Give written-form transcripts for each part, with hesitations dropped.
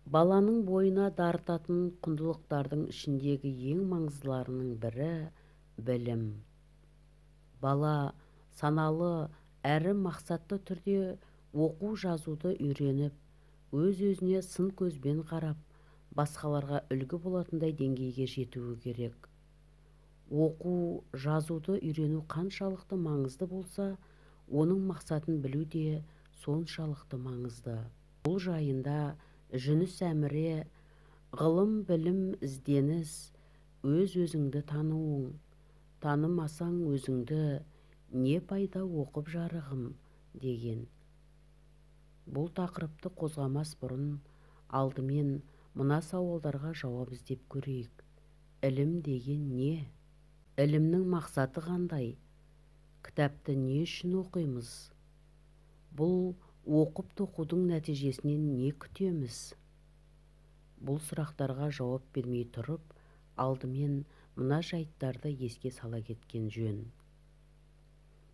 Баланың бойына дарытатын құндылықтардың ішіндегі ең маңыздыларының бірі білім. Бала саналы әрі мақсатты түрде оқу жазуды үйреніп, өз-өзіне сын көзбен қарап, басқаларға үлгі болатындай деңгейге жетуі керек. Оқу жазуды үйрену қаншалықты маңызды болса, оның мақсатын білу де соншалықты маңызды. Бұл жайында Жүніс Әміре ғылым, білім, ізденіс, өз-өзіңді тануың, танымасаң өзіңді, не пайда оқып жарығым деген. Бұл тақырыпты қозғамас бұрын алдымен мына сауалдарға жауап іздеп көрейік. Ілім деген не? Ілімнің мақсаты қандай? Кітапты не үшін оқимыз? Бұл оқып тоқудың нәтижесінен не күтеміз? Бұл сұрақтарға жауап бермей тұрып, алдымен мына жайттарды еске сала кеткен жөн.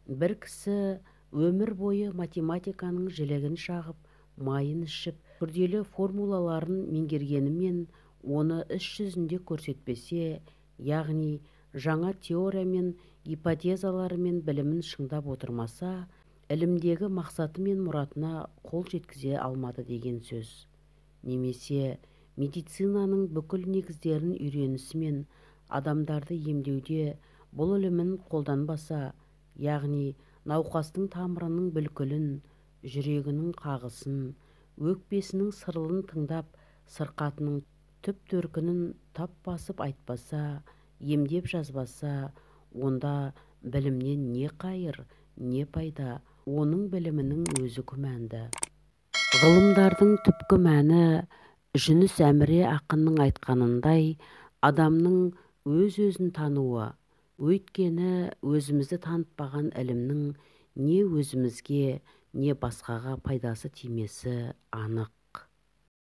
Бір кісі өмір бойы математиканың жілігін шағып, майын ішіп, күрделі формулаларын меңгергенімен оны іс жүзінде көрсетпесе, яғни жаңа теория мен гипотезаларымен білімін шыңдап отырмаса, ілімдегі мақсаты мен мұратына қол жеткізе алмады деген сөз. Немесе медицинаның бүкіл негіздерін үйренісімен адамдарды емдеуде бұл ілімін қолданбаса, яғни науқастың тамырының бүлкілін, жүрегінің қағысын, өкпесінің сырылын тыңдап, сырқатының түп төркінін тап басып айтпаса, емдеп жазбаса, онда білімнен не қайыр, не пайда, оның білімінің өзі күмәнді. Ғылымдардың түпкі мәні Жүніс Әміре ақынның айтқанындай адамның өз-өзін тануы, өйткені өзімізді танытпаған ілімнің не өзімізге, не басқаға пайдасы тимесі анық.